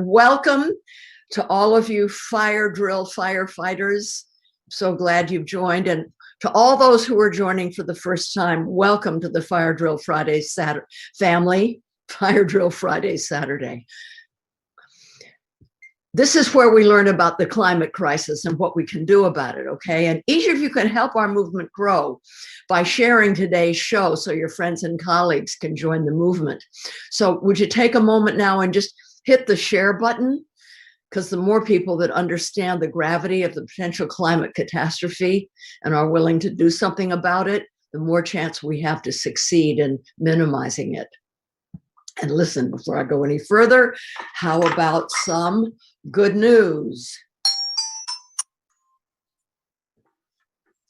Welcome to all of you fire drill firefighters. So glad you've joined. And to all those who are joining for the first time, welcome to the Fire Drill Friday family, Fire Drill Friday Saturday. This is where we learn about the climate crisis and what we can do about it, okay? And each of you can help our movement grow by sharing today's show so your friends and colleagues can join the movement. So would you take a moment now and just hit the share button? Because the more people that understand the gravity of the potential climate catastrophe and are willing to do something about it, the more chance we have to succeed in minimizing it. And listen, before I go any further, how about some good news?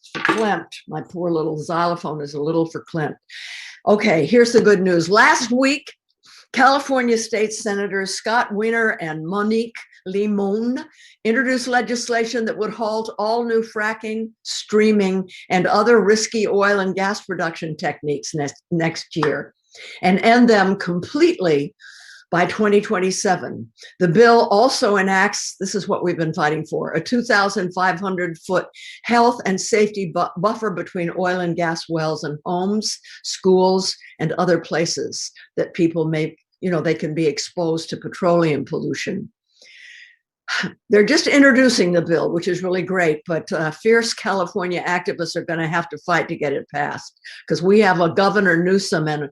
It's for Klimt. My poor little xylophone is a little for Klimt. Okay, here's the good news. Last week, California State Senators Scott Wiener and Monique Limon introduced legislation that would halt all new fracking, streaming, and other risky oil and gas production techniques next year and end them completely by 2027. The bill also enacts, this is what we've been fighting for, a 2,500-foot health and safety buffer between oil and gas wells and homes, schools, and other places that people may, they can be exposed to petroleum pollution. They're just introducing the bill, which is really great, but fierce California activists are going to have to fight to get it passed because we have a Governor Newsom and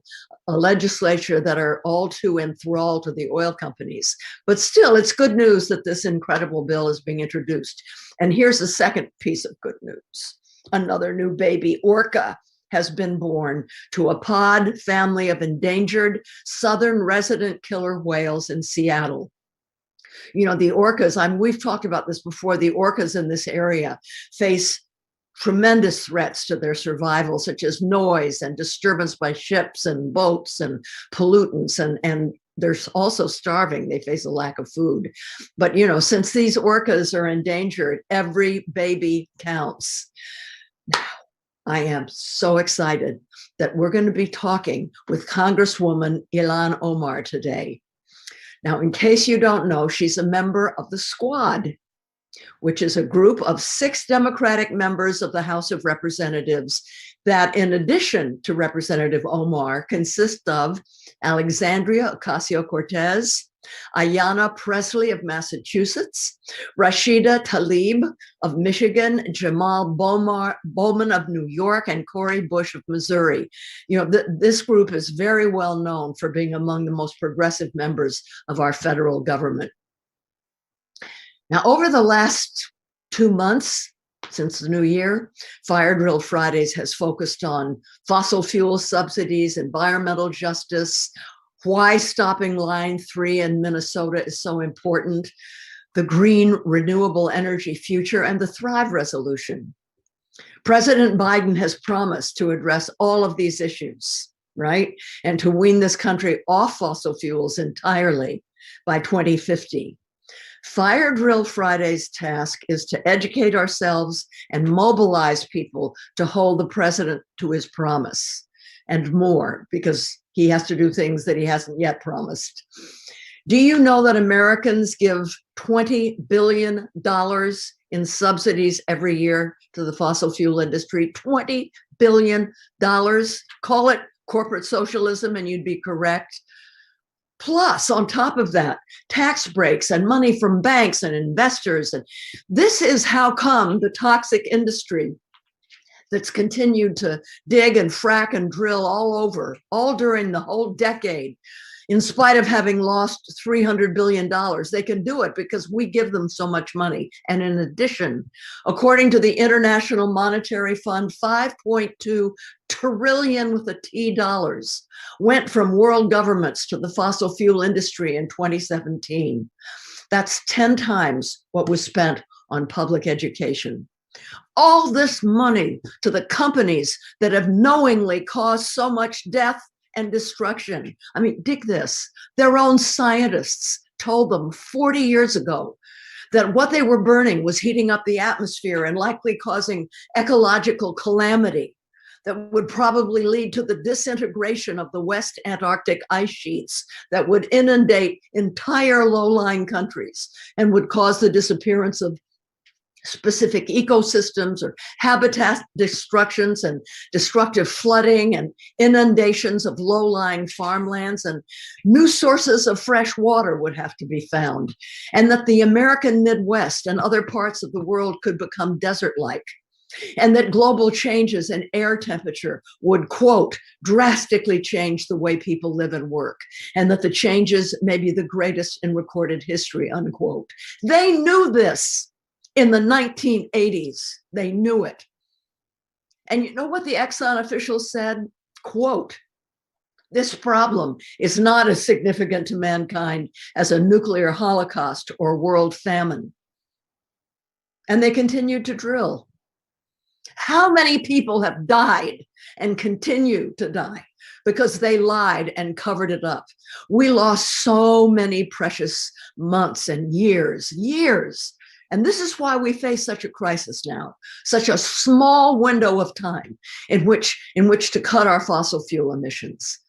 a legislature that are all too enthralled to the oil companies. But still, it's good news that this incredible bill is being introduced. And here's the second piece of good news. Another new baby, orca, has been born to a pod family of endangered southern resident killer whales in Seattle. The orcas, we've talked about this before, the orcas in this area face tremendous threats to their survival, such as noise and disturbance by ships and boats and pollutants, and they're also starving. They face a lack of food. But, since these orcas are endangered, every baby counts. Now, I am so excited that we're going to be talking with Congresswoman Ilhan Omar today. Now, in case you don't know, she's a member of the Squad, which is a group of 6 Democratic members of the House of Representatives that, in addition to Representative Omar, consist of Alexandria Ocasio-Cortez, Ayanna Pressley of Massachusetts, Rashida Tlaib of Michigan, Jamal Bowman of New York, and Cori Bush of Missouri. This group is very well known for being among the most progressive members of our federal government. Now, over the last 2 months, since the new year, Fire Drill Fridays has focused on fossil fuel subsidies, environmental justice, why stopping Line 3 in Minnesota is so important, the green renewable energy future, and the Thrive Resolution. President Biden has promised to address all of these issues, right? And to wean this country off fossil fuels entirely by 2050. Fire Drill Friday's task is to educate ourselves and mobilize people to hold the president to his promise and more, because he has to do things that he hasn't yet promised. Do you know that Americans give $20 billion in subsidies every year to the fossil fuel industry? $20 billion. Call it corporate socialism and you'd be correct. Plus, on top of that, tax breaks and money from banks and investors. And this is how come the toxic industry that's continued to dig and frack and drill all during the whole decade, in spite of having lost $300 billion. They can do it because we give them so much money. And in addition, according to the International Monetary Fund, 5.2 trillion with a T dollars went from world governments to the fossil fuel industry in 2017. That's 10 times what was spent on public education. All this money to the companies that have knowingly caused so much death and destruction. Dig this. Their own scientists told them 40 years ago that what they were burning was heating up the atmosphere and likely causing ecological calamity. that would probably lead to the disintegration of the West Antarctic ice sheets that would inundate entire low-lying countries and would cause the disappearance of specific ecosystems or habitat destructions and destructive flooding and inundations of low-lying farmlands, and new sources of fresh water would have to be found, and that the American Midwest and other parts of the world could become desert-like, and that global changes in air temperature would, quote, drastically change the way people live and work, and that the changes may be the greatest in recorded history, unquote. They knew this. In the 1980s, they knew it. And you know what the Exxon officials said? Quote, this problem is not as significant to mankind as a nuclear holocaust or world famine. And they continued to drill. How many people have died and continue to die because they lied and covered it up? We lost so many precious months and years. And this is why we face such a crisis now, such a small window of time in which to cut our fossil fuel emissions.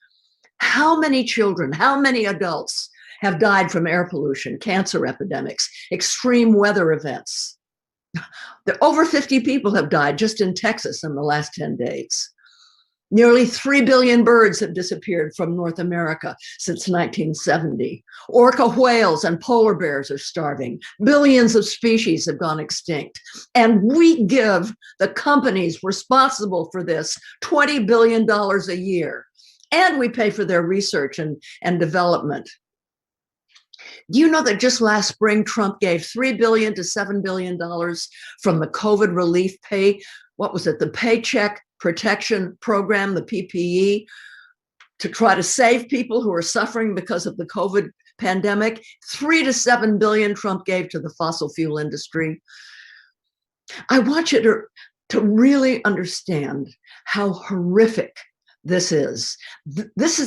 How many children, how many adults have died from air pollution, cancer epidemics, extreme weather events? Over 50 people have died just in Texas in the last 10 days. Nearly 3 billion birds have disappeared from North America since 1970. Orca whales and polar bears are starving. Billions of species have gone extinct. And we give the companies responsible for this $20 billion a year. And we pay for their research and development. Do you know that just last spring, Trump gave $3 billion to $7 billion from the COVID relief pay? What was it? The Paycheck Protection Program, the PPE, to try to save people who are suffering because of the COVID pandemic. 3 to 7 billion Trump gave to the fossil fuel industry. I want you to really understand how horrific this is. This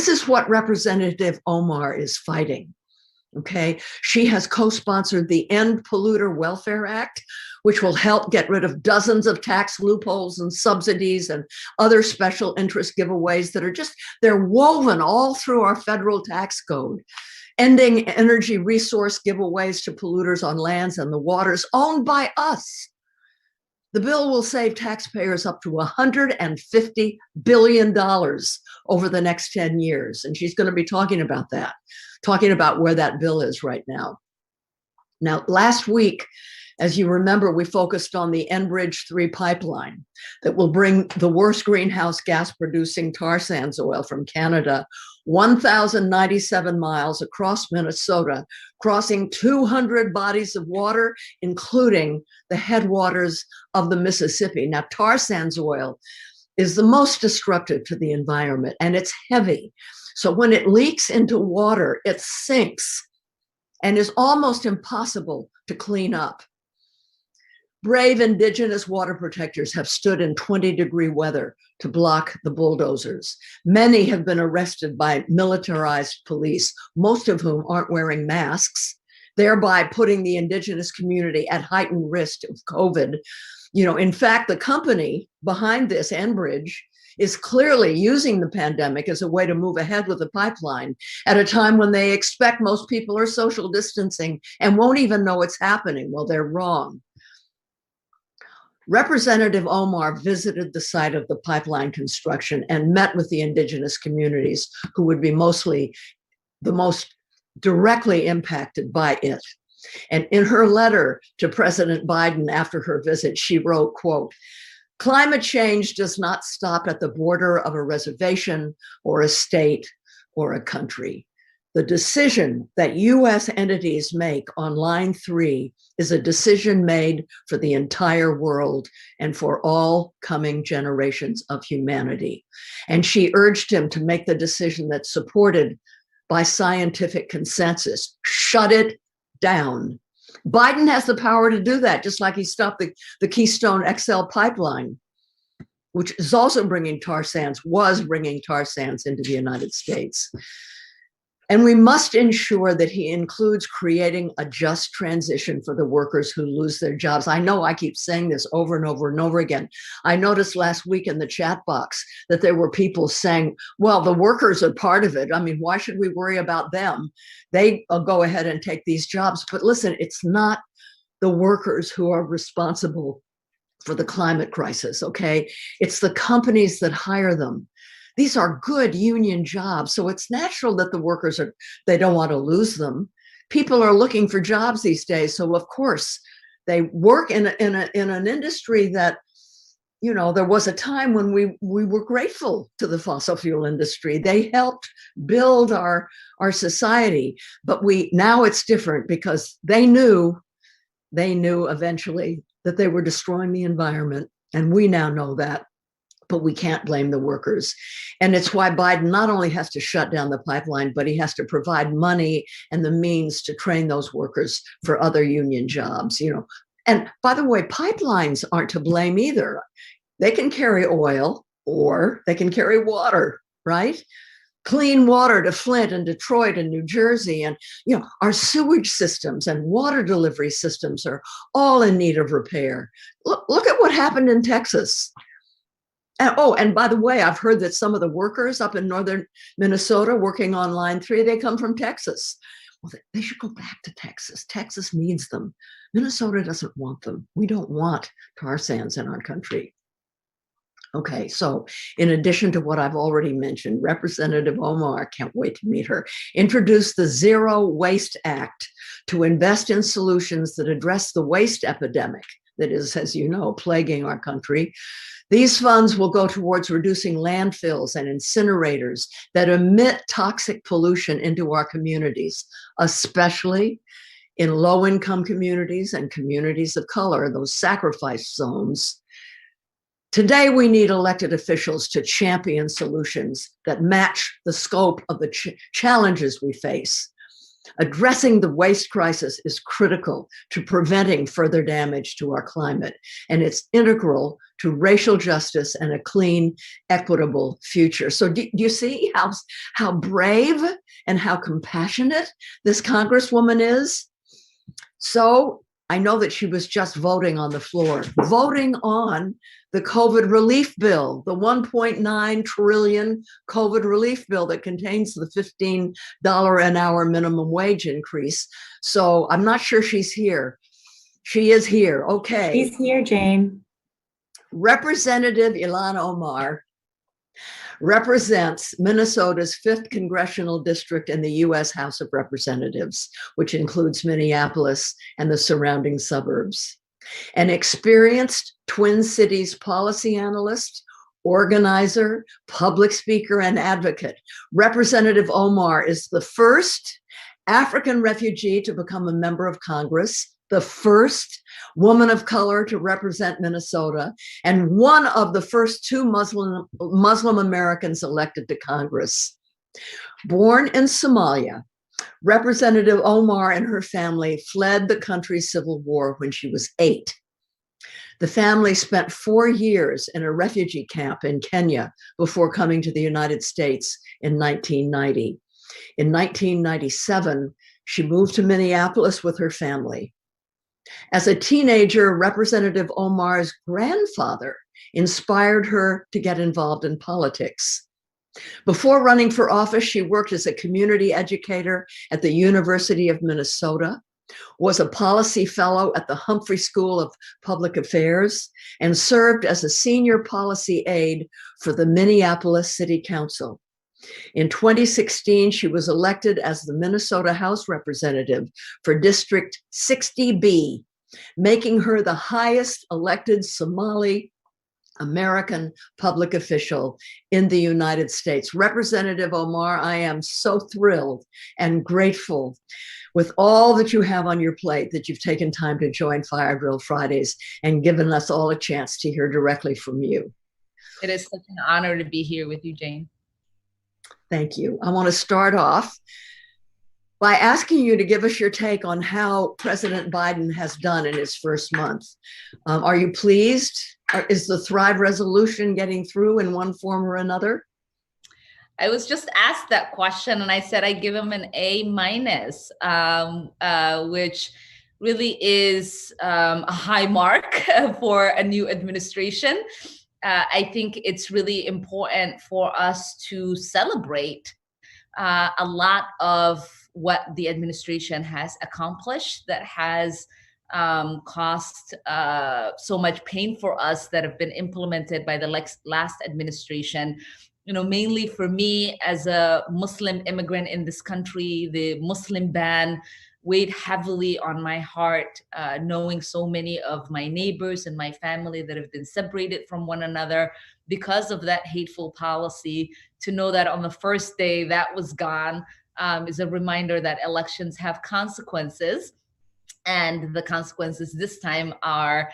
is what Representative Omar is fighting. Okay, she has co-sponsored the End Polluter Welfare Act, which will help get rid of dozens of tax loopholes and subsidies and other special interest giveaways that are they're woven all through our federal tax code, ending energy resource giveaways to polluters on lands and the waters owned by us. The bill will save taxpayers up to $150 billion over the next 10 years. And she's going to be talking about that, talking about where that bill is right now. Now, last week, as you remember, we focused on the Enbridge 3 pipeline that will bring the worst greenhouse gas producing tar sands oil from Canada 1,097 miles across Minnesota, crossing 200 bodies of water, including the headwaters of the Mississippi. Now, tar sands oil is the most destructive to the environment, and it's heavy. So when it leaks into water, it sinks and is almost impossible to clean up. Brave indigenous water protectors have stood in 20-degree weather to block the bulldozers. Many have been arrested by militarized police, most of whom aren't wearing masks, thereby putting the indigenous community at heightened risk of COVID. You know, in fact, the company behind this, Enbridge, is clearly using the pandemic as a way to move ahead with the pipeline at a time when they expect most people are social distancing and won't even know it's happening. Well, they're wrong. Representative Omar visited the site of the pipeline construction and met with the indigenous communities who would be the most directly impacted by it. And in her letter to President Biden after her visit, she wrote, quote, "Climate change does not stop at the border of a reservation or a state or a country. The decision that U.S. entities make on Line 3 is a decision made for the entire world and for all coming generations of humanity." And she urged him to make the decision that's supported by scientific consensus. Shut it down. Biden has the power to do that, just like he stopped the Keystone XL pipeline, which is also was bringing tar sands into the United States. And we must ensure that he includes creating a just transition for the workers who lose their jobs. I know I keep saying this over and over and over again. I noticed last week in the chat box that there were people saying, well, the workers are part of it. I mean, why should we worry about them? They go ahead and take these jobs. But listen, it's not the workers who are responsible for the climate crisis, okay? It's the companies that hire them. These are good union jobs, so it's natural that the workers they don't want to lose them. People are looking for jobs these days, so of course they work in an industry that, you know, there was a time when we were grateful to the fossil fuel industry. They helped build our society, but now it's different because they knew eventually that they were destroying the environment, and we now know that. But we can't blame the workers. And it's why Biden not only has to shut down the pipeline, but he has to provide money and the means to train those workers for other union jobs, you know. And by the way, pipelines aren't to blame either. They can carry oil or they can carry water, right? Clean water to Flint and Detroit and New Jersey. And, you know, our sewage systems and water delivery systems are all in need of repair. Look at what happened in Texas. And by the way, I've heard that some of the workers up in northern Minnesota working on Line 3, they come from Texas. Well, they should go back to Texas. Texas needs them. Minnesota doesn't want them. We don't want tar sands in our country. Okay, so in addition to what I've already mentioned, Representative Omar, can't wait to meet her, introduced the Zero Waste Act to invest in solutions that address the waste epidemic that is, as you know, plaguing our country. These funds will go towards reducing landfills and incinerators that emit toxic pollution into our communities, especially in low-income communities and communities of color, those sacrifice zones. Today, we need elected officials to champion solutions that match the scope of the challenges we face. Addressing the waste crisis is critical to preventing further damage to our climate, and it's integral to racial justice and a clean, equitable future. So do you see how brave and how compassionate this Congresswoman is? So I know that she was just voting on the floor, voting on the COVID relief bill, the $1.9 trillion COVID relief bill that contains the $15 an hour minimum wage increase. So I'm not sure she's here. She is here. Okay. She's here, Jane. Representative Ilhan Omar represents Minnesota's 5th Congressional District in the U.S. House of Representatives, which includes Minneapolis and the surrounding suburbs. An experienced Twin Cities policy analyst, organizer, public speaker, and advocate, Representative Omar is the first African refugee to become a member of Congress, the first woman of color to represent Minnesota, and one of the first 2 Muslim Americans elected to Congress. Born in Somalia, Representative Omar and her family fled the country's civil war when she was 8. The family spent 4 years in a refugee camp in Kenya before coming to the United States in 1990. In 1997, she moved to Minneapolis with her family. As a teenager, Representative Omar's grandfather inspired her to get involved in politics. Before running for office, she worked as a community educator at the University of Minnesota, was a policy fellow at the Humphrey School of Public Affairs, and served as a senior policy aide for the Minneapolis City Council. In 2016, she was elected as the Minnesota House Representative for District 60B, making her the highest elected Somali-American public official in the United States. Representative Omar, I am so thrilled and grateful with all that you have on your plate that you've taken time to join Fire Drill Fridays and given us all a chance to hear directly from you. It is such an honor to be here with you, Jane. Thank you. I want to start off by asking you to give us your take on how President Biden has done in his first month. Are you pleased? Is the Thrive resolution getting through in one form or another? I was just asked that question, and I said I give him an A minus, which really is a high mark for a new administration. I think it's really important for us to celebrate a lot of what the administration has accomplished that has caused so much pain for us that have been implemented by the last administration. You know, mainly for me as a Muslim immigrant in this country, the Muslim ban weighed heavily on my heart, knowing so many of my neighbors and my family that have been separated from one another because of that hateful policy. To know that on the first day that was gone is a reminder that elections have consequences. And the consequences this time are,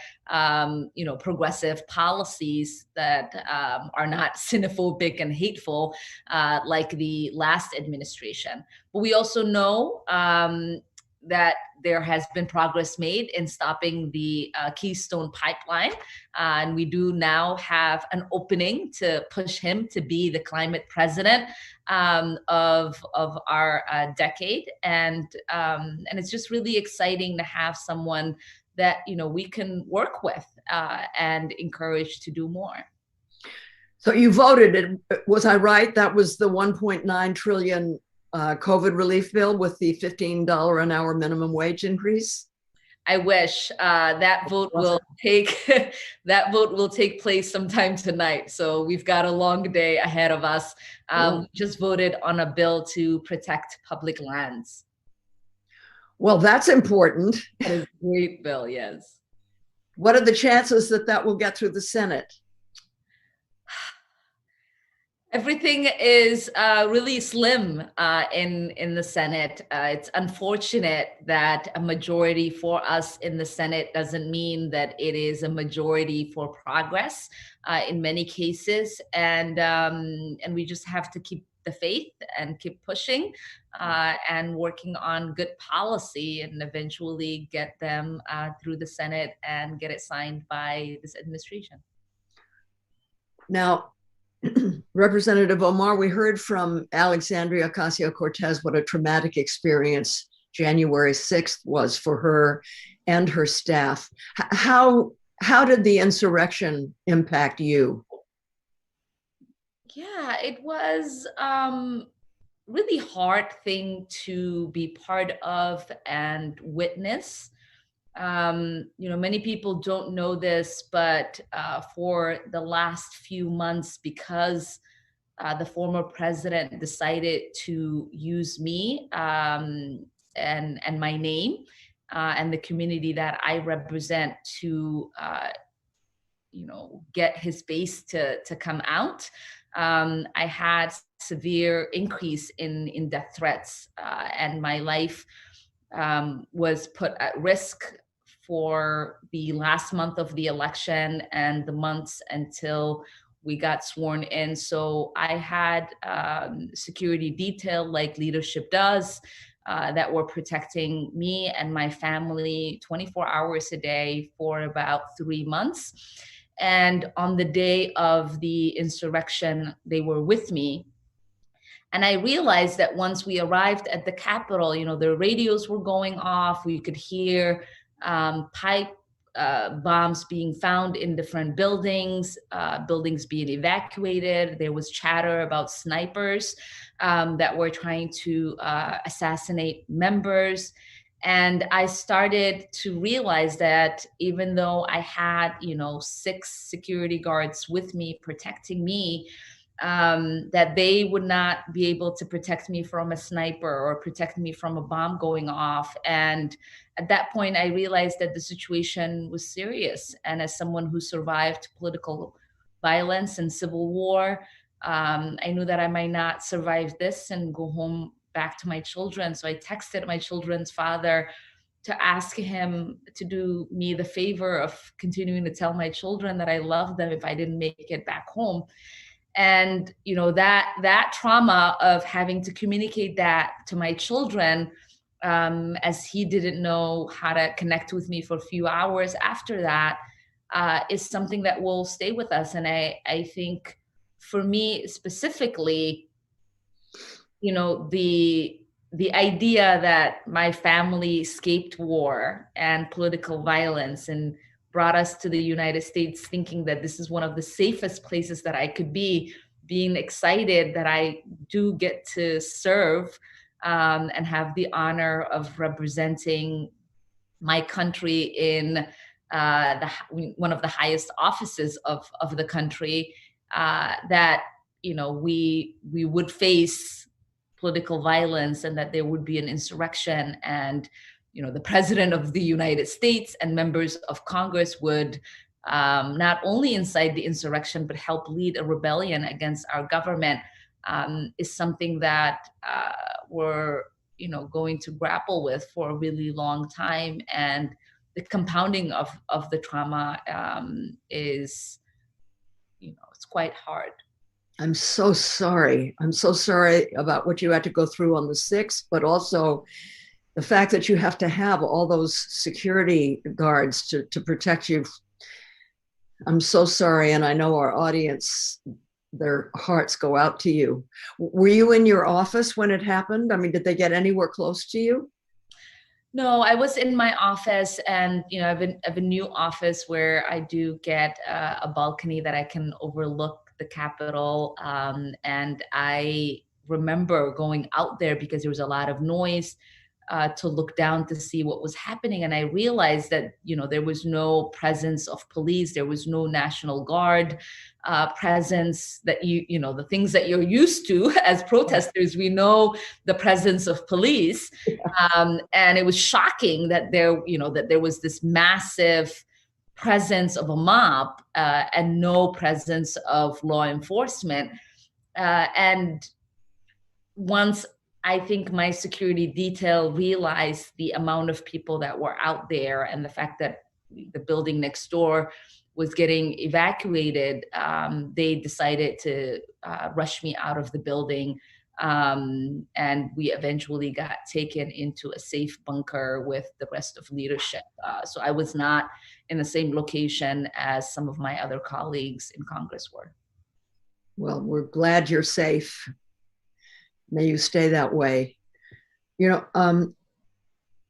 progressive policies that are not xenophobic and hateful like the last administration. But we also know that there has been progress made in stopping the Keystone Pipeline. And we do now have an opening to push him to be the climate president of our decade. And it's just really exciting to have someone that, we can work with and encourage to do more. So you voted, was I right? That was the 1.9 trillion COVID relief bill with the $15 an hour minimum wage increase? I wish that vote will take place sometime tonight. So we've got a long day ahead of us. Just voted on a bill to protect public lands. Well, that's important. That is a great bill, yes. What are the chances that that will get through the Senate? Everything is really slim in the Senate. It's unfortunate that a majority for us in the Senate doesn't mean that it is a majority for progress in many cases. And we just have to keep the faith and keep pushing and working on good policy and eventually get them through the Senate and get it signed by this administration. Now, Representative Omar, we heard from Alexandria Ocasio-Cortez what a traumatic experience January 6th was for her and her staff. How did the insurrection impact you? Yeah, it was really hard thing to be part of and witness. Many people don't know this, but for the last few months, because the former president decided to use me and my name and the community that I represent to, get his base to come out. I had severe increase in death threats, and my life was put at risk for the last month of the election and the months until we got sworn in. So I had security detail like leadership does that were protecting me and my family 24 hours a day for about 3 months. And on the day of the insurrection, they were with me. And I realized that once we arrived at the Capitol, the radios were going off. We could hear pipe bombs being found in different buildings, buildings being evacuated. There was chatter about snipers that were trying to assassinate members. And I started to realize that even though I had, 6 security guards with me protecting me, that they would not be able to protect me from a sniper or protect me from a bomb going off. And at that point, I realized that the situation was serious. And as someone who survived political violence and civil war, I knew that I might not survive this and go home back to my children. So I texted my children's father to ask him to do me the favor of continuing to tell my children that I love them if I didn't make it back home. And that trauma of having to communicate that to my children, as he didn't know how to connect with me for a few hours after that, is something that will stay with us. And I think for me specifically, the idea that my family escaped war and political violence and brought us to the United States thinking that this is one of the safest places that I could be, being excited that I do get to serve and have the honor of representing my country in one of the highest offices of the country, that we would face political violence and that there would be an insurrection, and the president of the United States and members of Congress would not only incite the insurrection but help lead a rebellion against our government, is something that we're going to grapple with for a really long time. And the compounding of the trauma is it's quite hard. I'm so sorry. I'm so sorry about what you had to go through on the 6th, but also the fact that you have to have all those security guards to protect you. I'm so sorry. And I know our audience, their hearts go out to you. Were you in your office when it happened? I mean, did they get anywhere close to you? No, I was in my office, and I have a new office where I do get a balcony that I can overlook the Capitol. And I remember going out there because there was a lot of noise, to look down to see what was happening. And I realized that, there was no presence of police. There was no National Guard presence that the things that you're used to as protesters. We know the presence of police. And it was shocking that there was this massive presence of a mob and no presence of law enforcement. And once I think my security detail realized the amount of people that were out there and the fact that the building next door was getting evacuated, they decided to rush me out of the building. And we eventually got taken into a safe bunker with the rest of leadership. So I was not in the same location as some of my other colleagues in Congress were. Well, we're glad you're safe. May you stay that way. You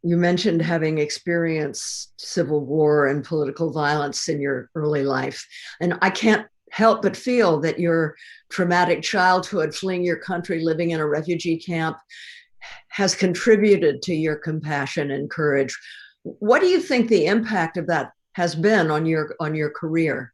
mentioned having experienced civil war and political violence in your early life. And I can't help but feel that your traumatic childhood, fleeing your country, living in a refugee camp, has contributed to your compassion and courage. What do you think the impact of that has been on your career?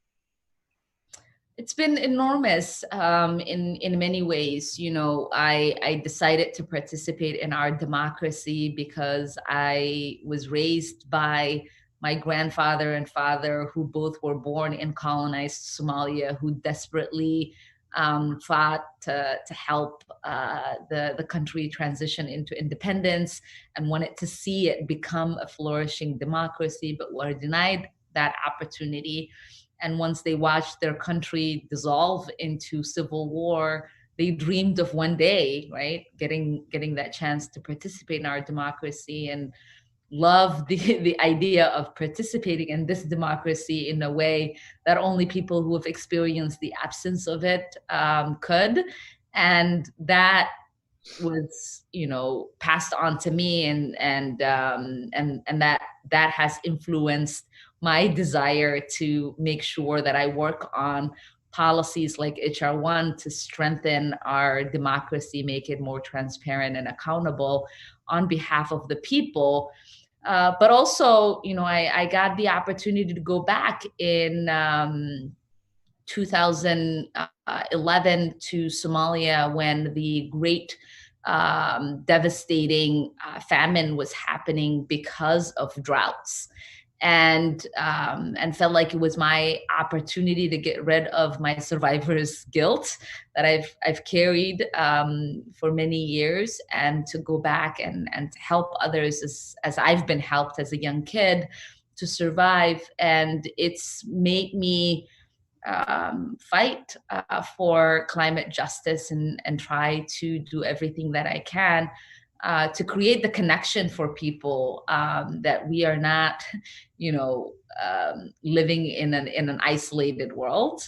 It's been enormous in many ways. I decided to participate in our democracy because I was raised by my grandfather and father, who both were born in colonized Somalia, who desperately fought to help the country transition into independence and wanted to see it become a flourishing democracy, but were denied that opportunity. And once they watched their country dissolve into civil war, they dreamed of one day, right, getting that chance to participate in our democracy, and love the idea of participating in this democracy in a way that only people who have experienced the absence of it could. And that was, passed on to me, and that has influenced my desire to make sure that I work on policies like HR1 to strengthen our democracy, make it more transparent and accountable on behalf of the people. But also, I got the opportunity to go back in 2011 to Somalia when the great devastating famine was happening because of droughts. And felt like it was my opportunity to get rid of my survivor's guilt that I've carried for many years, and to go back and to help others as I've been helped as a young kid to survive. And it's made me fight for climate justice and try to do everything that I can to create the connection for people, that we are not, living in an isolated world.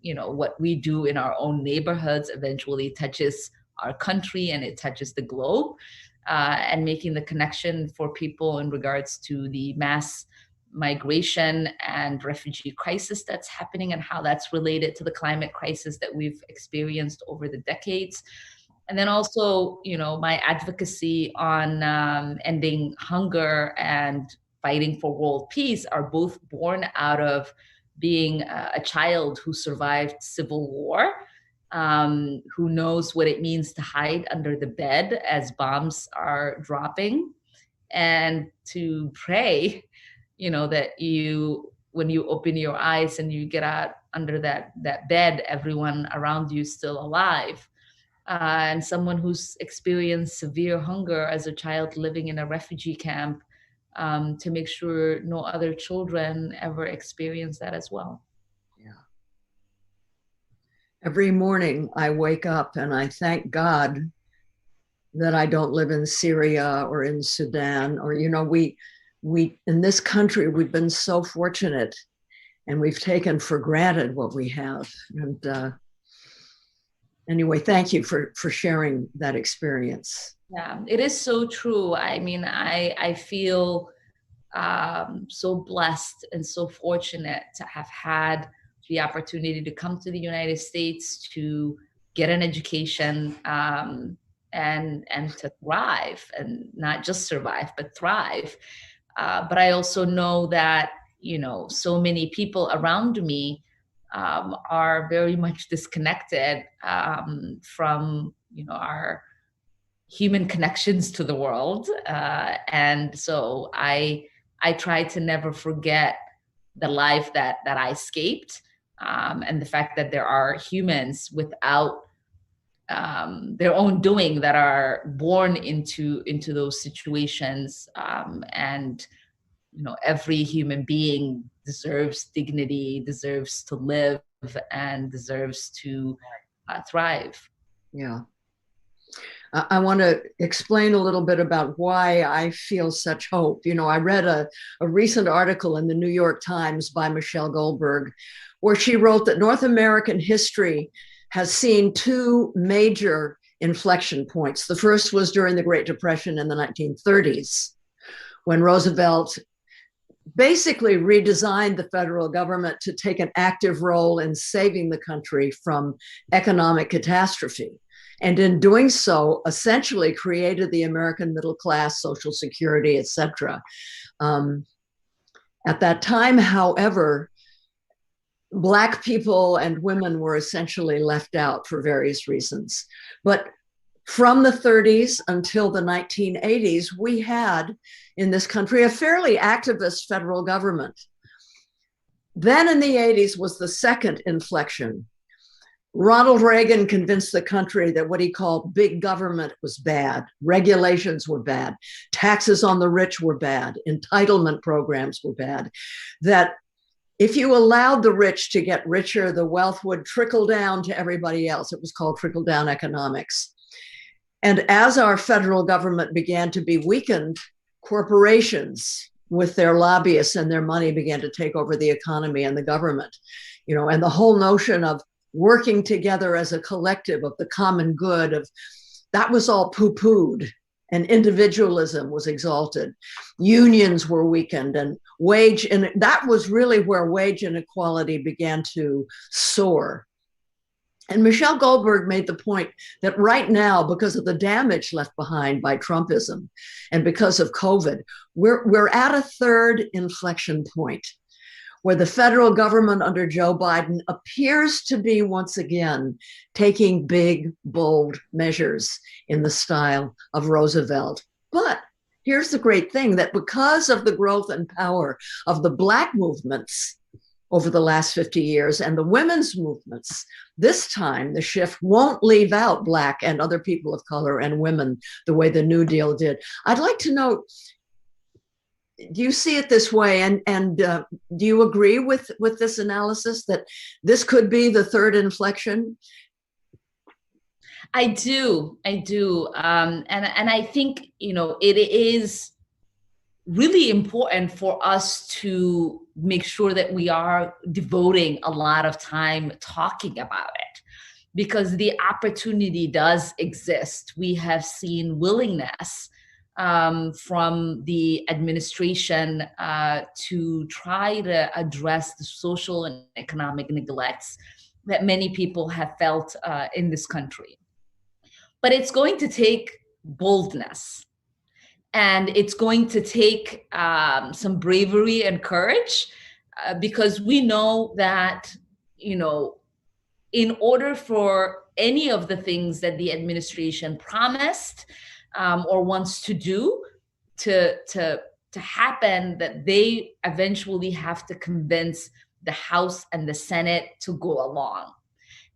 What we do in our own neighborhoods eventually touches our country, and it touches the globe, and making the connection for people in regards to the mass migration and refugee crisis that's happening and how that's related to the climate crisis that we've experienced over the decades. And then also, my advocacy on ending hunger and fighting for world peace are both born out of being a child who survived civil war, who knows what it means to hide under the bed as bombs are dropping, and to pray, that when you open your eyes and you get out under that bed, everyone around you is still alive. And someone who's experienced severe hunger as a child living in a refugee camp, to make sure no other children ever experience that as well. Yeah. Every morning I wake up and I thank God that I don't live in Syria or in Sudan, or, we in this country, we've been so fortunate and we've taken for granted what we have. And anyway, thank you for sharing that experience. Yeah, it is so true. I mean, I feel so blessed and so fortunate to have had the opportunity to come to the United States, to get an education, and to thrive, and not just survive, but thrive. But I also know that, so many people around me are very much disconnected from, our human connections to the world. And so I try to never forget the life that I escaped, and the fact that there are humans without their own doing that are born into those situations. And, every human being deserves dignity, deserves to live, and deserves to thrive. Yeah. I want to explain a little bit about why I feel such hope. I read a recent article in the New York Times by Michelle Goldberg, where she wrote that North American history has seen two major inflection points. The first was during the Great Depression in the 1930s, when Roosevelt basically redesigned the federal government to take an active role in saving the country from economic catastrophe. And in doing so, essentially created the American middle class, Social Security, et cetera. At that time, however, Black people and women were essentially left out for various reasons. But from the 30s until the 1980s, we had in this country a fairly activist federal government. Then in the 80s was the second inflection. Ronald Reagan convinced the country that what he called big government was bad, regulations were bad, taxes on the rich were bad, entitlement programs were bad, that if you allowed the rich to get richer, the wealth would trickle down to everybody else. It was called trickle-down economics. And as our federal government began to be weakened, corporations with their lobbyists and their money began to take over the economy and the government, and the whole notion of working together as a collective of the common good, that was all poo-pooed, and individualism was exalted. Unions were weakened, and that was really where wage inequality began to soar. And Michelle Goldberg made the point that right now, because of the damage left behind by Trumpism and because of COVID, we're at a third inflection point where the federal government under Joe Biden appears to be once again taking big, bold measures in the style of Roosevelt. But here's the great thing, that because of the growth and power of the Black movements over the last 50 years and the women's movements, this time the shift won't leave out Black and other people of color and women the way the New Deal did. I'd like to know, do you see it this way? And do you agree with this analysis that this could be the third inflection? I do. And I think, it is really important for us to make sure that we are devoting a lot of time talking about it. because the opportunity does exist. We have seen willingness from the administration to try to address the social and economic neglects that many people have felt in this country. But it's going to take boldness, and it's going to take some bravery and courage, because we know that, in order for any of the things that the administration promised or wants to do to happen, that they eventually have to convince the House and the Senate to go along.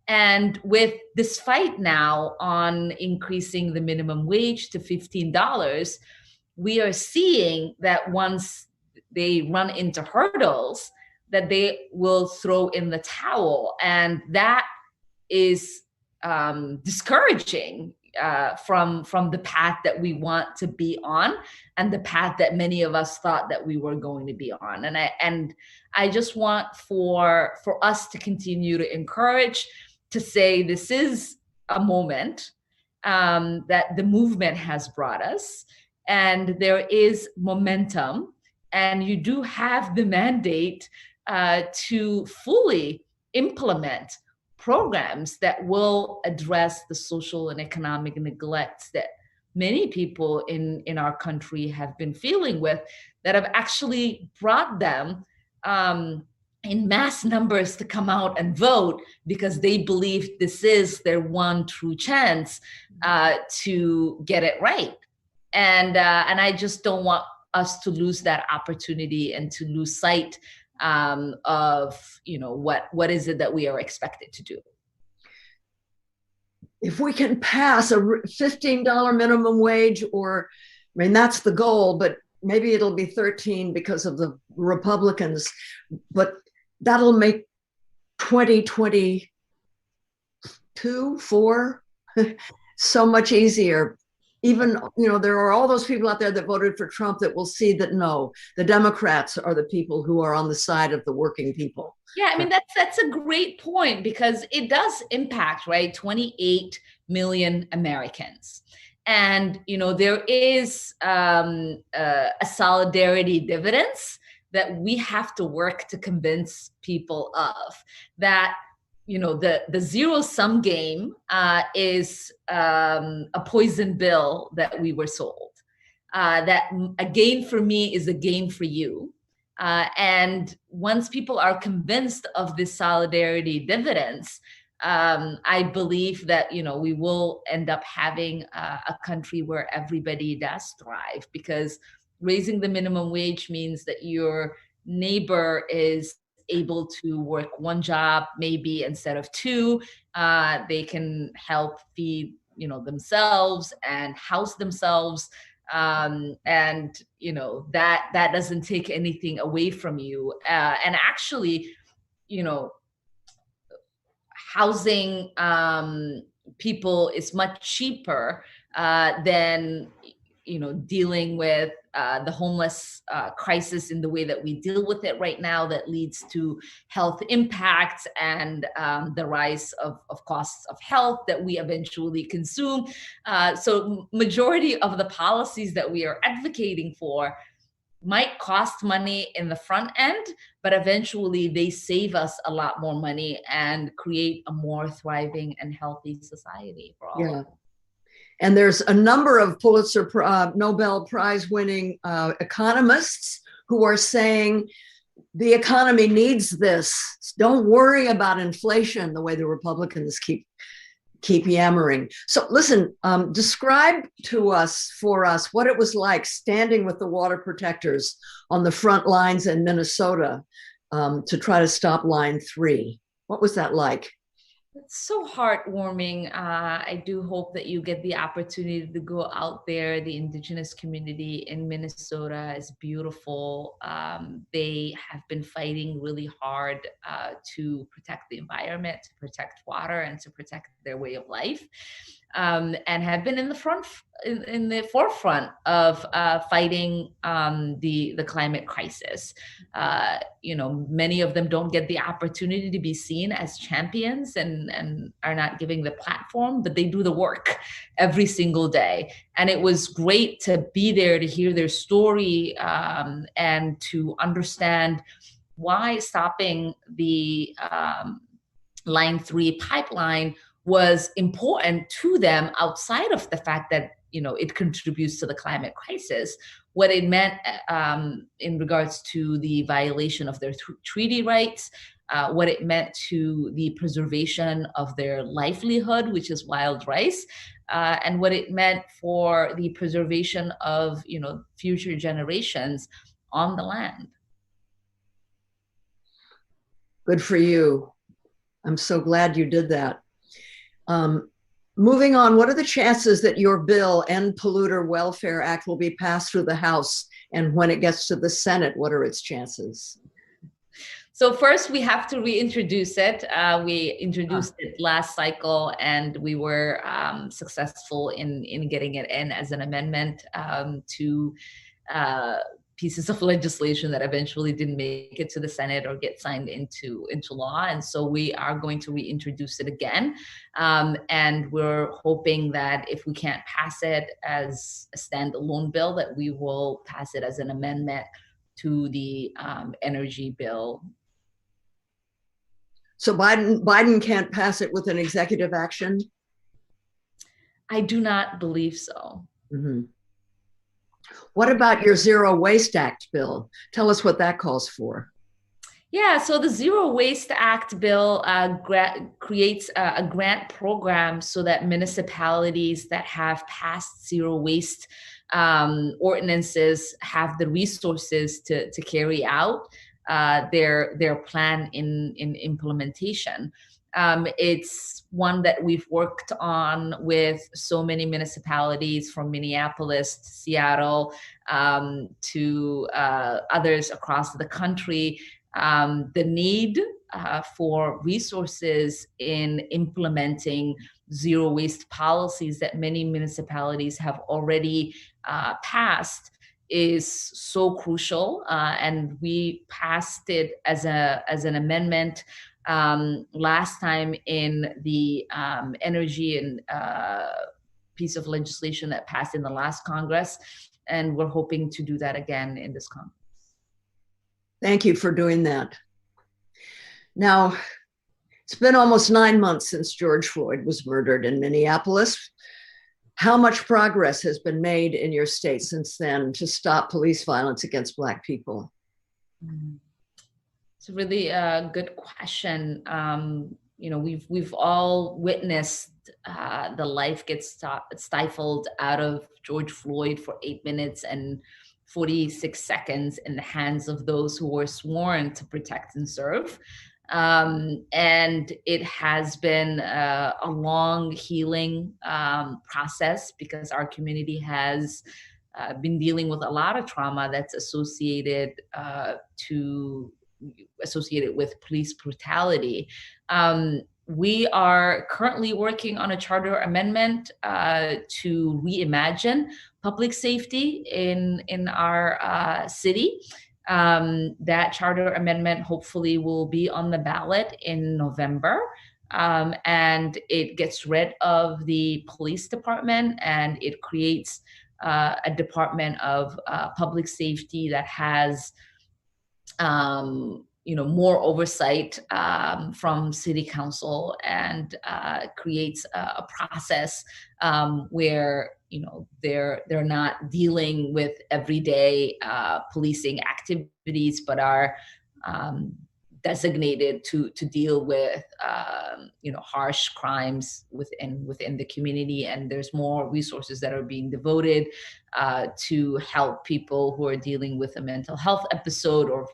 And with this fight now on increasing the minimum wage to $15, we are seeing that once they run into hurdles, that they will throw in the towel. And that is discouraging from the path that we want to be on, and the path that many of us thought that we were going to be on. And I just want for us to continue to encourage, to say this is a moment that the movement has brought us, and there is momentum, and you do have the mandate to fully implement programs that will address the social and economic neglects that many people in our country have been feeling with, that have actually brought them in mass numbers to come out and vote, because they believe this is their one true chance to get it right. And I just don't want us to lose that opportunity and to lose sight of what is it that we are expected to do. If we can pass a $15 minimum wage, or that's the goal, but maybe it'll be 13 because of the Republicans, but that'll make 2022, 4 so much easier. Even, there are all those people out there that voted for Trump that will see that, no, the Democrats are the people who are on the side of the working people. Yeah, that's a great point, because it does impact, right, 28 million Americans. And, there is a solidarity dividends that we have to work to convince people of, that the zero-sum game is a poison pill that we were sold. That a gain for me is a gain for you. And once people are convinced of this solidarity dividends, I believe that we will end up having a country where everybody does thrive, because raising the minimum wage means that your neighbor is able to work one job maybe instead of two. They can help feed themselves and house themselves, and that doesn't take anything away from you, and actually housing people is much cheaper than dealing with the homeless crisis in the way that we deal with it right now, that leads to health impacts and the rise of costs of health that we eventually consume. So majority of the policies that we are advocating for might cost money in the front end, but eventually they save us a lot more money and create a more thriving and healthy society for all of us. And there's a number of Pulitzer Nobel Prize winning economists who are saying the economy needs this. Don't worry about inflation the way the Republicans keep yammering. So listen, describe for us what it was like standing with the water protectors on the front lines in Minnesota to try to stop Line 3. What was that like? It's so heartwarming. I do hope that you get the opportunity to go out there. The indigenous community in Minnesota is beautiful. They have been fighting really hard to protect the environment, to protect water, and to protect their way of life. and have been in the forefront of fighting the climate crisis. Many of them don't get the opportunity to be seen as champions and are not giving the platform, but they do the work every single day. And it was great to be there to hear their story and to understand why stopping the Line 3 pipeline was important to them outside of the fact that it contributes to the climate crisis. What it meant in regards to the violation of their treaty rights, what it meant to the preservation of their livelihood, which is wild rice, and what it meant for the preservation of future generations on the land. Good for you. I'm so glad you did that. Moving on, what are the chances that your bill, End Polluter Welfare Act, will be passed through the House? And when it gets to the Senate, what are its chances? So first, we have to reintroduce it. We introduced it last cycle, and we were successful in getting it in as an amendment to pieces of legislation that eventually didn't make it to the Senate or get signed into law. And so we are going to reintroduce it again. And we're hoping that if we can't pass it as a standalone bill, that we will pass it as an amendment to the energy bill. So Biden can't pass it with an executive action? I do not believe so. Mm-hmm. What about your Zero Waste Act bill? Tell us what that calls for. Yeah, so the Zero Waste Act bill creates a grant program so that municipalities that have passed zero waste ordinances have the resources to carry out their plan in implementation. It's one that we've worked on with so many municipalities, from Minneapolis to Seattle to others across the country. The need for resources in implementing zero waste policies that many municipalities have already passed is so crucial, and we passed it as an amendment last time in the energy and piece of legislation that passed in the last Congress, and we're hoping to do that again in this Congress. Thank you for doing that. Now, it's been almost 9 months since George Floyd was murdered in Minneapolis. How much progress has been made in your state since then to stop police violence against Black people? It's a really good question. We've all witnessed the life get stifled out of George Floyd for 8 minutes and 46 seconds in the hands of those who were sworn to protect and serve. And it has been a long healing process, because our community has been dealing with a lot of trauma that's associated with police brutality. We are currently working on a charter amendment to reimagine public safety in our city. That charter amendment hopefully will be on the ballot in November. And it gets rid of the police department, and it creates a department of public safety that has more oversight from city council, and creates a process where they're not dealing with everyday policing activities, but are designated to deal with harsh crimes within the community. And there's more resources that are being devoted to help people who are dealing with a mental health episode or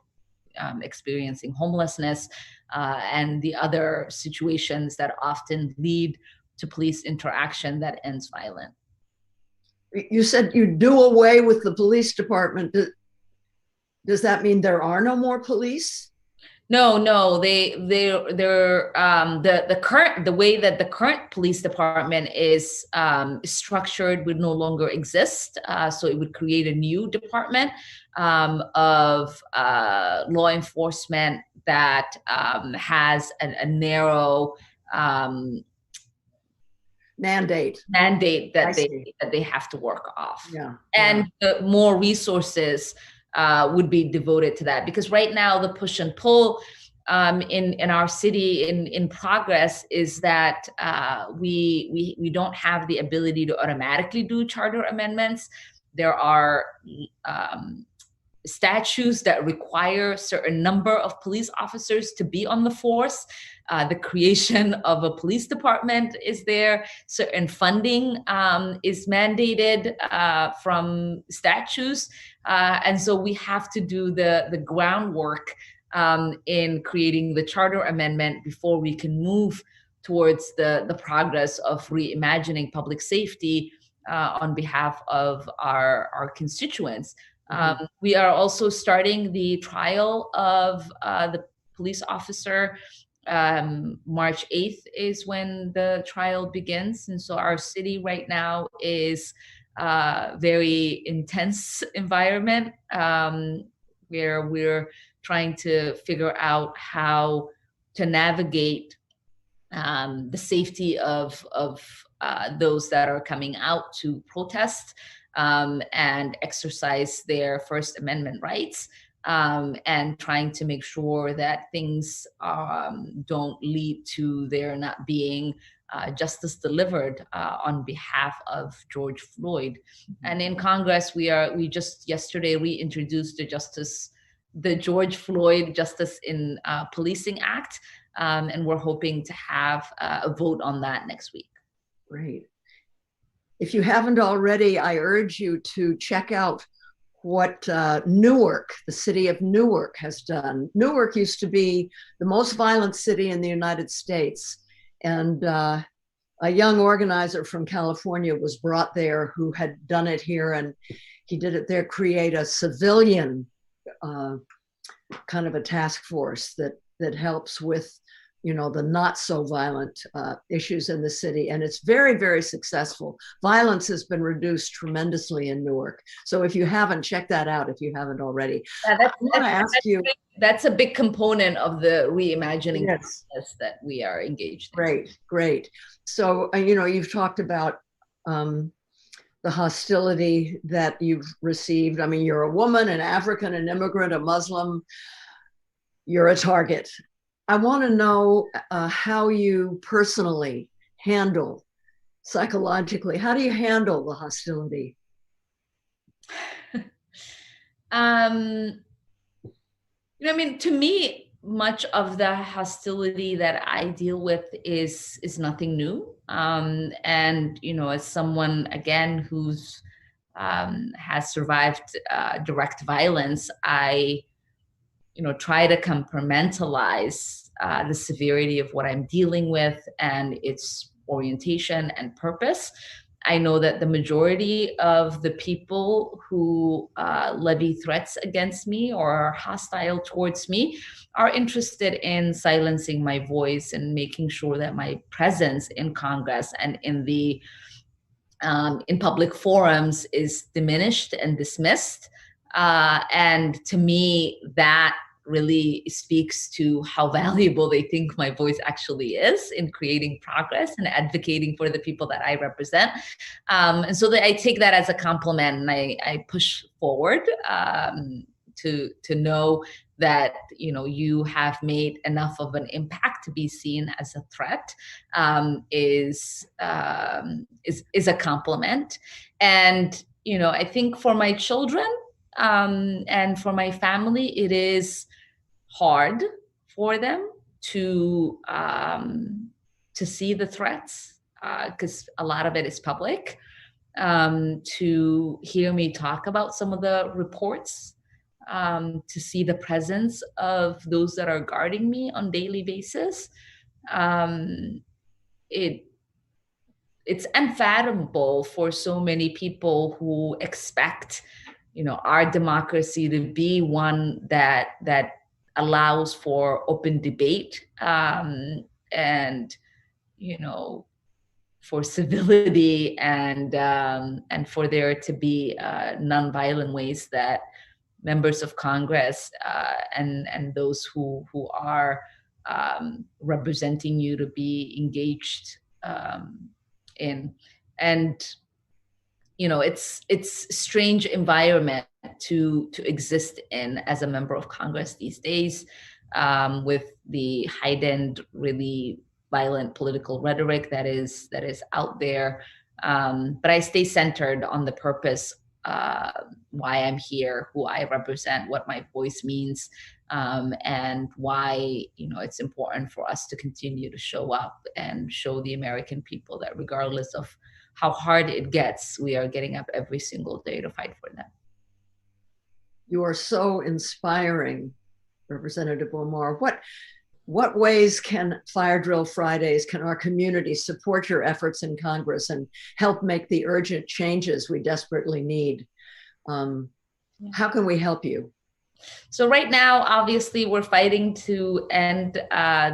experiencing homelessness and the other situations that often lead to police interaction that ends violent. You said you do away with the police department. Does that mean there are no more police? No, the way that the current police department is structured would no longer exist. So it would create a new department of law enforcement that has a narrow mandate that they have to work off. Yeah. And more resources would be devoted to that, because right now the push and pull in our city in progress is that we don't have the ability to automatically do charter amendments. There are statutes that require a certain number of police officers to be on the force. The creation of a police department is there. Certain funding is mandated from statutes. And so we have to do the groundwork in creating the charter amendment before we can move towards the progress of reimagining public safety on behalf of our constituents. We are also starting the trial of the police officer. March 8th is when the trial begins. And so our city right now is a very intense environment where we're trying to figure out how to navigate the safety of those that are coming out to protest and exercise their First Amendment rights, and trying to make sure that things don't lead to there not being justice delivered on behalf of George Floyd. And in Congress, we just yesterday reintroduced the George Floyd Justice in Policing Act, and we're hoping to have a vote on that next week. Great. If you haven't already, I urge you to check out what Newark, the city of Newark, has done. Newark used to be the most violent city in the United States. And a young organizer from California was brought there who had done it here, and he did it there, create a civilian kind of a task force that helps with the not so violent issues in the city. And it's very, very successful. Violence has been reduced tremendously in Newark. So if you haven't, check that out if you haven't already. That's a big component of the reimagining process that we are engaged in. Great. So, you've talked about the hostility that you've received. I mean, you're a woman, an African, an immigrant, a Muslim. You're a target. I want to know how you personally handle, psychologically, how do you handle the hostility? To me, much of the hostility that I deal with is nothing new. And, as someone, again, who's has survived direct violence, I try to compartmentalize the severity of what I'm dealing with and its orientation and purpose. I know that the majority of the people who levy threats against me or are hostile towards me are interested in silencing my voice and making sure that my presence in Congress and in public forums is diminished and dismissed. And to me, that really speaks to how valuable they think my voice actually is in creating progress and advocating for the people that I represent. And so I take that as a compliment, and I push forward to know that you have made enough of an impact to be seen as a threat is a compliment. And I think for my children and for my family, it is hard for them to see the threats because a lot of it is public. To hear me talk about some of the reports, to see the presence of those that are guarding me on a daily basis, it's unfathomable for so many people who expect our democracy to be one that allows for open debate, and, for civility, and for there to be nonviolent ways that members of Congress and those who are representing you to be engaged in. And it's a strange environment to exist in as a member of Congress these days, with the heightened, really violent political rhetoric that is out there. But I stay centered on the purpose, why I'm here, who I represent, what my voice means, and why it's important for us to continue to show up and show the American people that regardless of how hard it gets, we are getting up every single day to fight for them. You are so inspiring, Representative Omar. What ways can Fire Drill Fridays, can our community support your efforts in Congress and help make the urgent changes we desperately need? How can we help you? So right now, obviously, we're fighting to end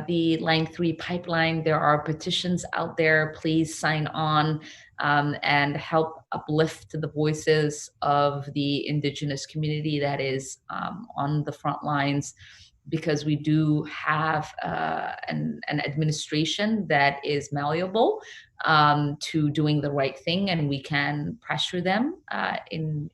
the Line 3 pipeline. There are petitions out there. Please sign on and help uplift the voices of the Indigenous community that is on the front lines, because we do have an administration that is malleable to doing the right thing, and we can pressure them in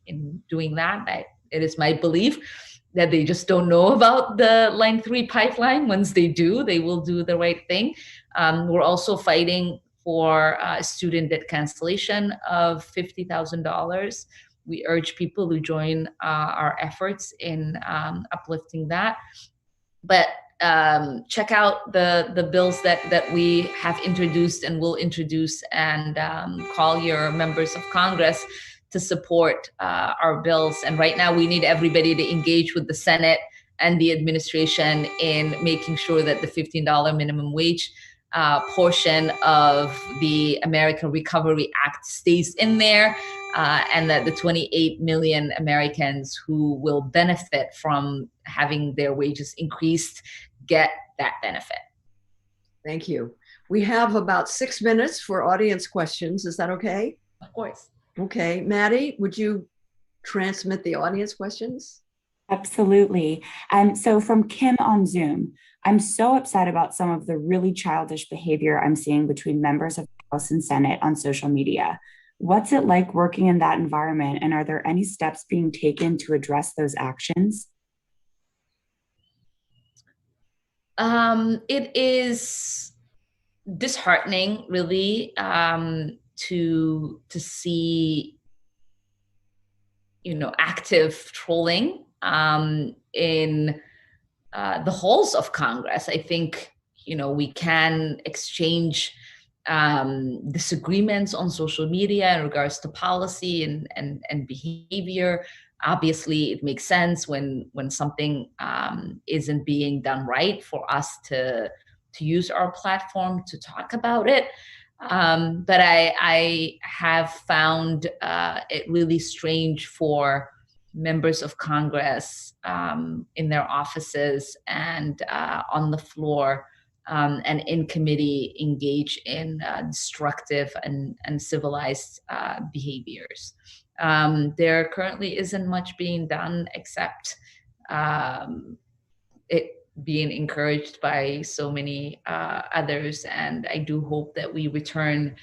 doing that. It is my belief that they just don't know about the Line 3 pipeline. Once they do, they will do the right thing. We're also fighting for student debt cancellation of $50,000. We urge people to join our efforts in uplifting that. But check out the bills that we have introduced and will introduce, and call your members of Congress to support our bills. And right now we need everybody to engage with the Senate and the administration in making sure that the $15 minimum wage portion of the American Recovery Act stays in there, and that the 28 million Americans who will benefit from having their wages increased get that benefit. Thank you. We have about 6 minutes for audience questions. Is that okay? Of course. Okay, Maddie, would you transmit the audience questions? Absolutely. So from Kim on Zoom, I'm so upset about some of the really childish behavior I'm seeing between members of the House and Senate on social media. What's it like working in that environment, and are there any steps being taken to address those actions? It is disheartening, really, to see, active trolling in the halls of Congress. I think, we can exchange disagreements on social media in regards to policy and behavior. Obviously, it makes sense when something isn't being done right for us to use our platform to talk about it. But I have found it really strange for members of Congress in their offices and on the floor and in committee engage in destructive and civilized behaviors. There currently isn't much being done except it being encouraged by so many others. And I do hope that we return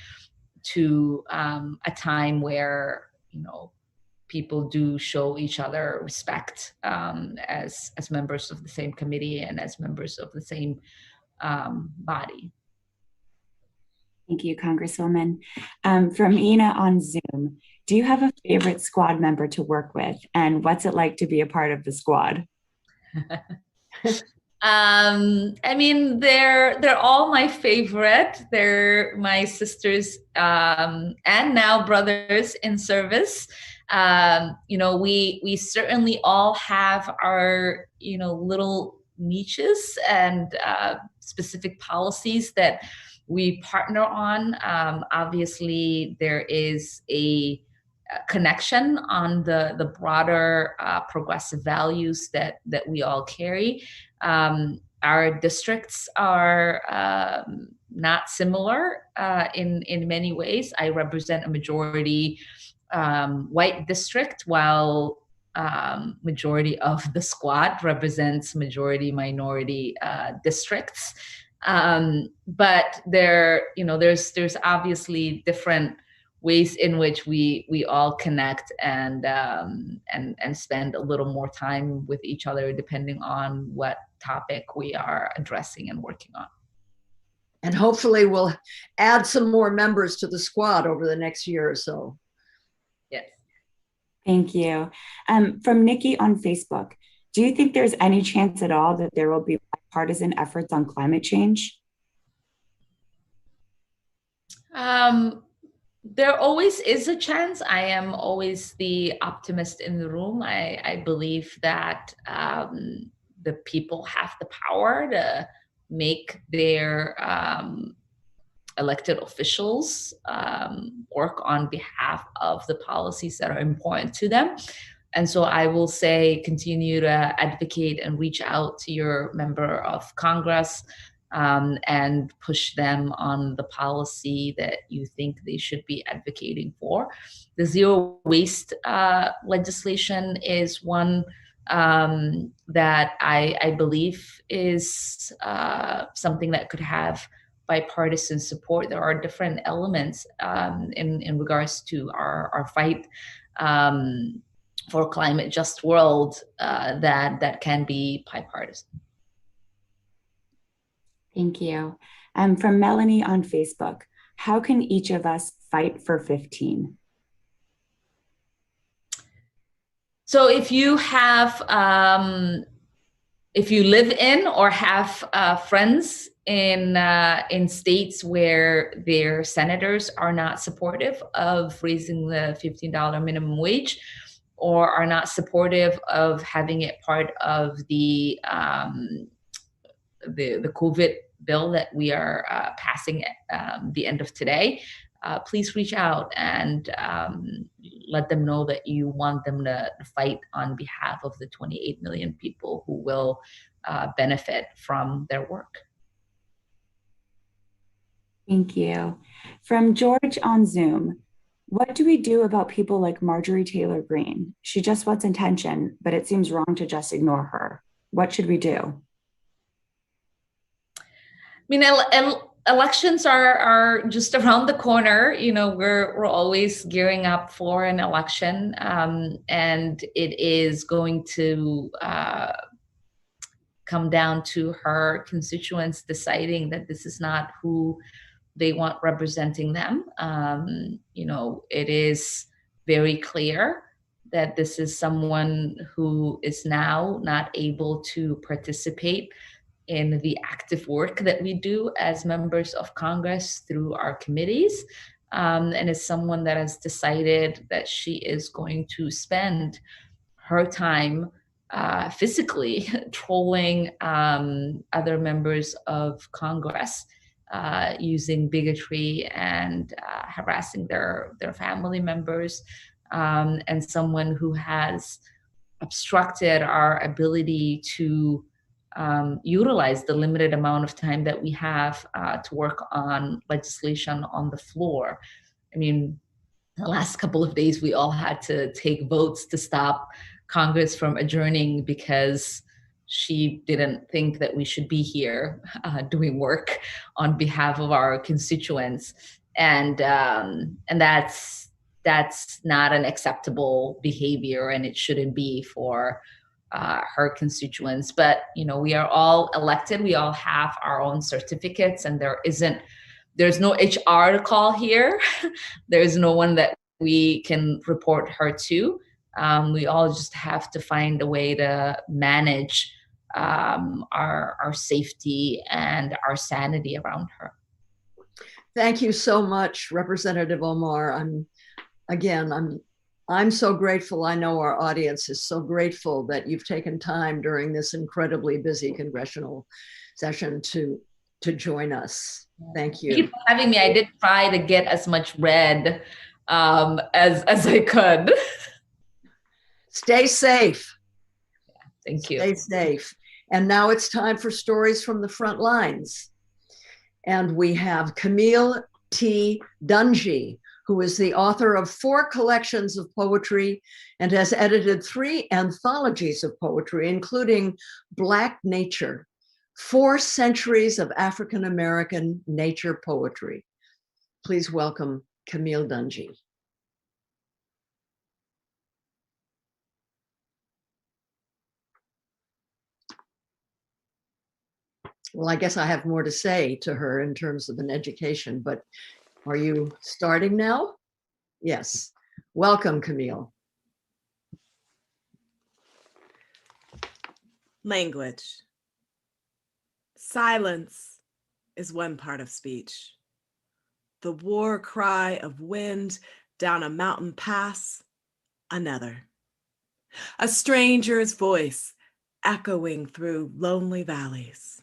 to a time where, people do show each other respect as members of the same committee and as members of the same body. Thank you, Congresswoman. From Ina on Zoom, do you have a favorite squad member to work with, and what's it like to be a part of the squad? I mean, they're all my favorite. They're my sisters and now brothers in service. We certainly all have our little niches and specific policies that we partner on. Obviously, there is a connection on the broader progressive values that we all carry. Our districts are not similar in many ways. I represent a majority white district, while majority of the squad represents majority minority districts. But there's obviously different ways in which we all connect and spend a little more time with each other, depending on what topic we are addressing and working on. And hopefully we'll add some more members to the squad over the next year or so. Yes. Thank you. From Nikki on Facebook, do you think there's any chance at all that there will be bipartisan efforts on climate change? There always is a chance. I am always the optimist in the room. I believe that the people have the power to make their elected officials work on behalf of the policies that are important to them. And so I will say, continue to advocate and reach out to your member of Congress and push them on the policy that you think they should be advocating for. The zero waste legislation is one that I believe is something that could have bipartisan support. There are different elements in regards to our fight for a climate just world that can be bipartisan. Thank you. From Melanie on Facebook, how can each of us fight for 15? So if you have, if you live in or have friends in states where their senators are not supportive of raising the $15 minimum wage, or are not supportive of having it part of the COVID bill that we are passing at the end of today, please reach out and let them know that you want them to fight on behalf of the 28 million people who will benefit from their work. Thank you. From George on Zoom, what do we do about people like Marjorie Taylor Greene? She just wants attention, but it seems wrong to just ignore her. What should we do? I mean, elections are just around the corner. You know, we're always gearing up for an election, and it is going to come down to her constituents deciding that this is not who they want representing them. You know, it is very clear that this is someone who is now not able to participate in the active work that we do as members of Congress through our committees, and is someone that has decided that she is going to spend her time physically trolling other members of Congress, using bigotry and harassing their family members, and someone who has obstructed our ability to utilize the limited amount of time that we have to work on legislation on the floor. I mean, the last couple of days, we all had to take votes to stop Congress from adjourning because she didn't think that we should be here doing work on behalf of our constituents. And that's not an acceptable behavior, and it shouldn't be for her constituents. But, you know, we are all elected. We all have our own certificates, and there's no HR to call here. There's no one that we can report her to. We all just have to find a way to manage our safety and our sanity around her. Thank you so much, Representative Omar. I'm so grateful. I know our audience is so grateful that you've taken time during this incredibly busy congressional session to join us. Thank you. Thank you for having me. I did try to get as much read as I could. Stay safe. Thank you. Stay safe. And now it's time for stories from the front lines. And we have Camille T. Dungy, who is the author of 4 collections of poetry and has edited 3 anthologies of poetry, including Black Nature, 4 Centuries of African-American Nature Poetry. Please welcome Camille Dungy. Well, I guess I have more to say to her in terms of an education, but are you starting now? Yes. Welcome, Camille. Language. Silence is one part of speech. The war cry of wind down a mountain pass, another. A stranger's voice echoing through lonely valleys.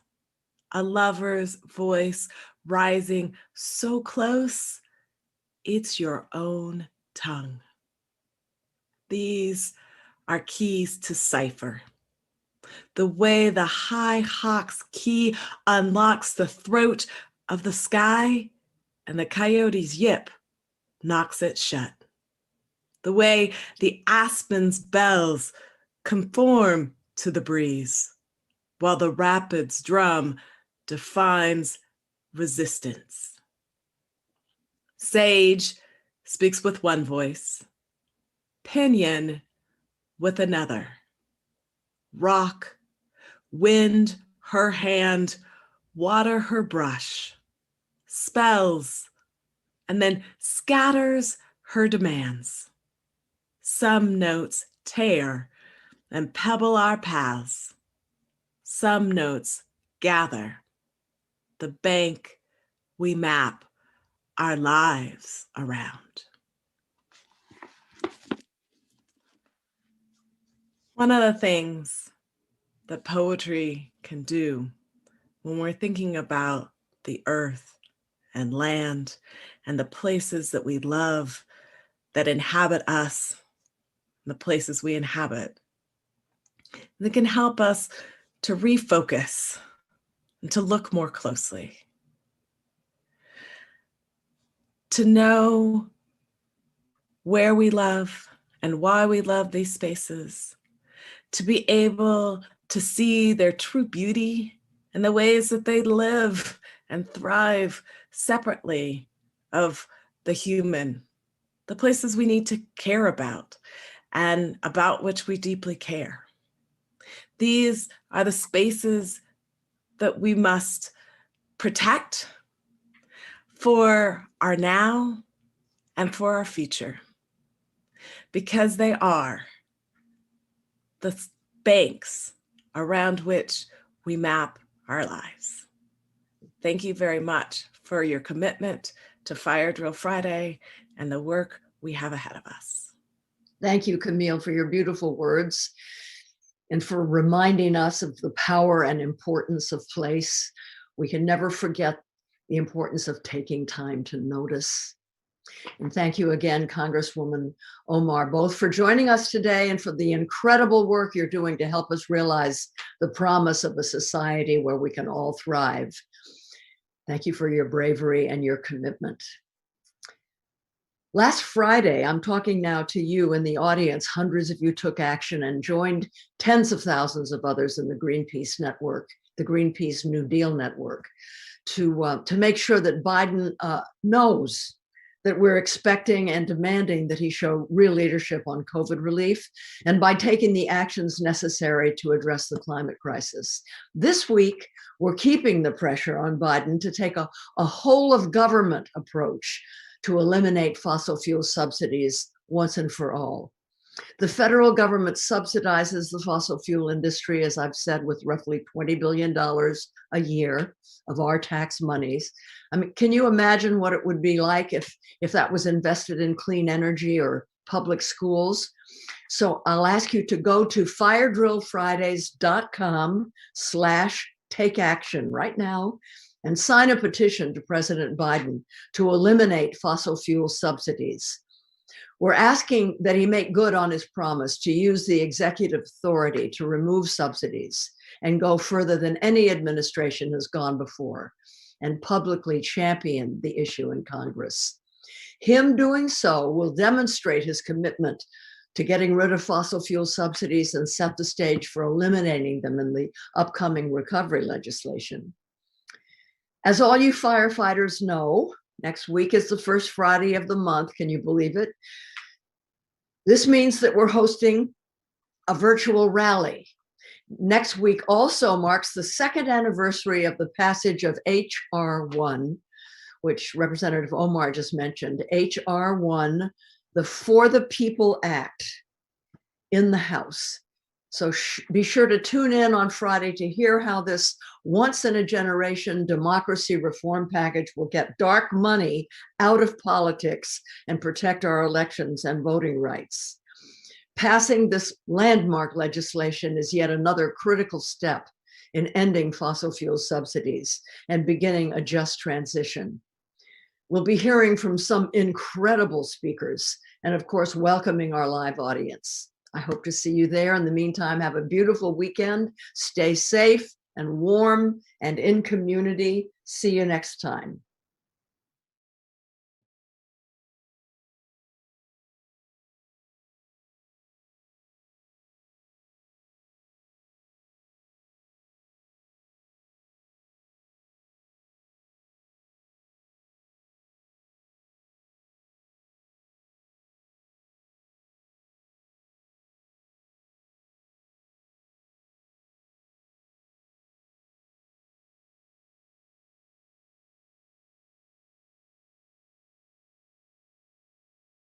A lover's voice rising so close, it's your own tongue. These are keys to cipher. The way the high hawk's key unlocks the throat of the sky and the coyote's yip knocks it shut. The way the aspen's bells conform to the breeze, while the rapid's drum defines resistance. Sage speaks with one voice, pinyon with another. Rock, wind her hand, water her brush, spells, and then scatters her demands. Some notes tear and pebble our paths. Some notes gather the bank we map our lives around. One of the things that poetry can do when we're thinking about the earth and land and the places that we love that inhabit us, the places we inhabit, it can help us to refocus and to look more closely. To know where we love and why we love these spaces, to be able to see their true beauty and the ways that they live and thrive separately of the human, the places we need to care about and about which we deeply care. These are the spaces that we must protect for our now and for our future, because they are the banks around which we map our lives. Thank you very much for your commitment to Fire Drill Friday and the work we have ahead of us. Thank you, Camille, for your beautiful words and for reminding us of the power and importance of place. We can never forget the importance of taking time to notice. And thank you again, Congresswoman Omar, both for joining us today and for the incredible work you're doing to help us realize the promise of a society where we can all thrive. Thank you for your bravery and your commitment. Last Friday, I'm talking now to you in the audience, hundreds of you took action and joined tens of thousands of others in the Greenpeace network, the Greenpeace New Deal network, to make sure that Biden knows that we're expecting and demanding that he show real leadership on COVID relief, and by taking the actions necessary to address the climate crisis. This week, we're keeping the pressure on Biden to take a whole of government approach to eliminate fossil fuel subsidies once and for all. The federal government subsidizes the fossil fuel industry, as I've said, with roughly $20 billion a year of our tax monies. I mean, can you imagine what it would be like if that was invested in clean energy or public schools? So I'll ask you to go to firedrillfridays.com/takeaction right now and sign a petition to President Biden to eliminate fossil fuel subsidies. We're asking that he make good on his promise to use the executive authority to remove subsidies and go further than any administration has gone before, and publicly champion the issue in Congress. Him doing so will demonstrate his commitment to getting rid of fossil fuel subsidies and set the stage for eliminating them in the upcoming recovery legislation. As all you firefighters know, next week is the first Friday of the month. Can you believe it? This means that we're hosting a virtual rally. Next week also marks the second anniversary of the passage of H.R. 1, which Representative Omar just mentioned, H.R. 1, the For the People Act in the House. So be sure to tune in on Friday to hear how this once-in-a-generation democracy reform package will get dark money out of politics and protect our elections and voting rights. Passing this landmark legislation is yet another critical step in ending fossil fuel subsidies and beginning a just transition. We'll be hearing from some incredible speakers and, of course, welcoming our live audience. I hope to see you there. In the meantime, have a beautiful weekend. Stay safe and warm and in community. See you next time.